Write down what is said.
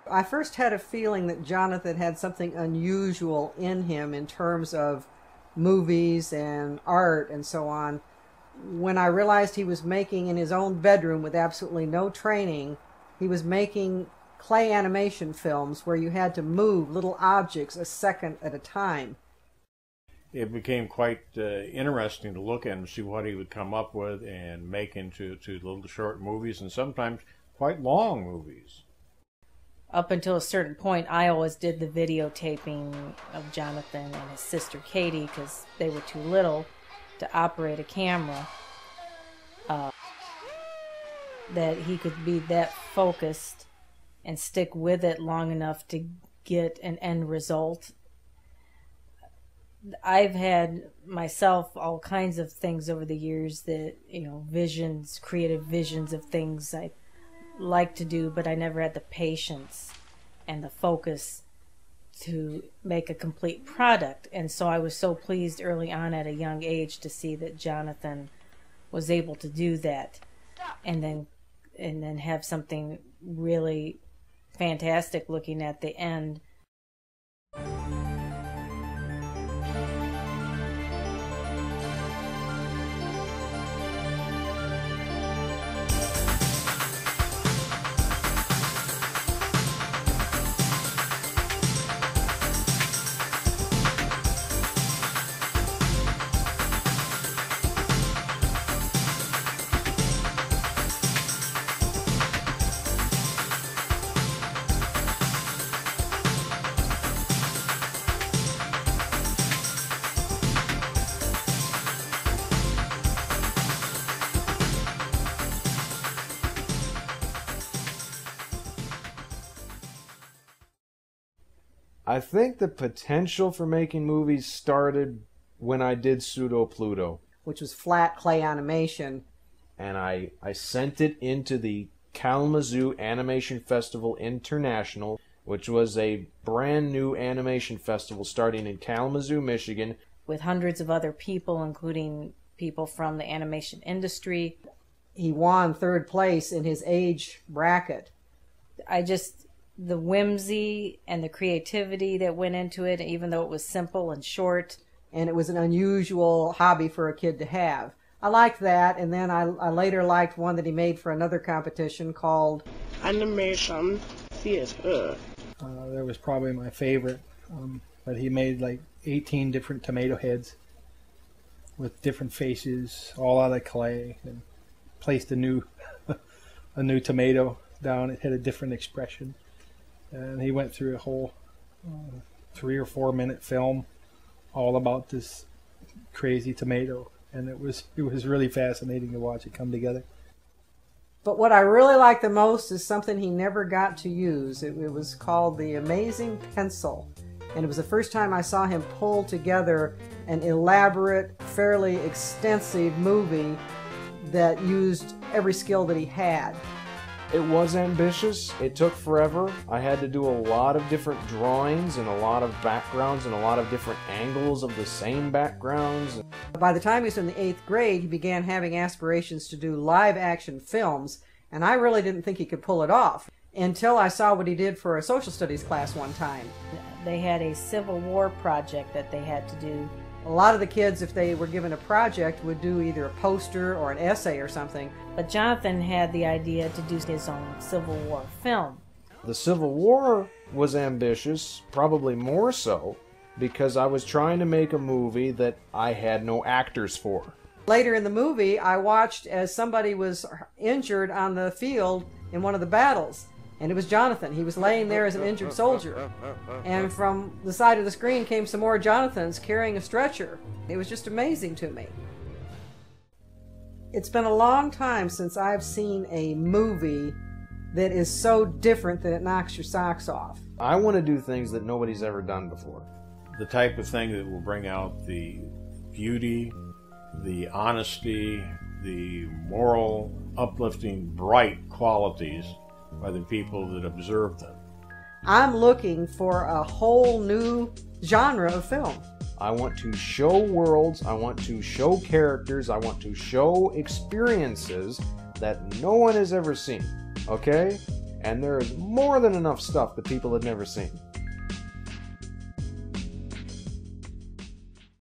I first had a feeling that Jonathan had something unusual in him in terms of movies and art and so on when I realized he was making in his own bedroom with absolutely no training. He was making clay animation films where you had to move little objects a second at a time. It became quite interesting to look at and see what he would come up with and make into little short movies, and sometimes quite long movies. Up until a certain point, I always did the videotaping of Jonathan and his sister Katie because they were too little to operate a camera. That he could be that focused and stick with it long enough to get an end result. I've had myself all kinds of things over the years that, visions, creative visions of things I like to do, but I never had the patience and the focus to make a complete product. And so I was so pleased early on at a young age to see that Jonathan was able to do that and then have something really fantastic looking at the end. I think the potential for making movies started when I did Pseudo Pluto, which was flat clay animation. And I sent it into the Kalamazoo Animation Festival International, which was a brand new animation festival starting in Kalamazoo, Michigan. With hundreds of other people, including people from the animation industry. He won third place in his age bracket. The whimsy and the creativity that went into it, even though it was simple and short. And it was an unusual hobby for a kid to have. I liked that, and then I later liked one that he made for another competition called Animation Theater. That was probably my favorite, but he made like 18 different tomato heads with different faces, all out of clay, and placed a new tomato down. It had a different expression. And he went through a whole 3 or 4 minute film all about this crazy tomato, and it was really fascinating to watch it come together. But what I really like the most is something he never got to use. It was called the Amazing Pencil, and it was the first time I saw him pull together an elaborate, fairly extensive movie that used every skill that he had. It was ambitious. It took forever. I had to do a lot of different drawings and a lot of backgrounds and a lot of different angles of the same backgrounds. By the time he was in the 8th grade, he began having aspirations to do live-action films, and I really didn't think he could pull it off until I saw what he did for a social studies class one time. They had a Civil War project that they had to do. A lot of the kids, if they were given a project, would do either a poster or an essay or something. But Jonathan had the idea to do his own Civil War film. The Civil War was ambitious, probably more so, because I was trying to make a movie that I had no actors for. Later in the movie, I watched as somebody was injured on the field in one of the battles. And it was Jonathan. He was laying there as an injured soldier. And from the side of the screen came some more Jonathans carrying a stretcher. It was just amazing to me. It's been a long time since I've seen a movie that is so different that it knocks your socks off. I want to do things that nobody's ever done before. The type of thing that will bring out the beauty, the honesty, the moral, uplifting, bright qualities by the people that observe them. I'm looking for a whole new genre of film. I want to show worlds, I want to show characters, I want to show experiences that no one has ever seen, okay? and there is more than enough stuff that people had never seen.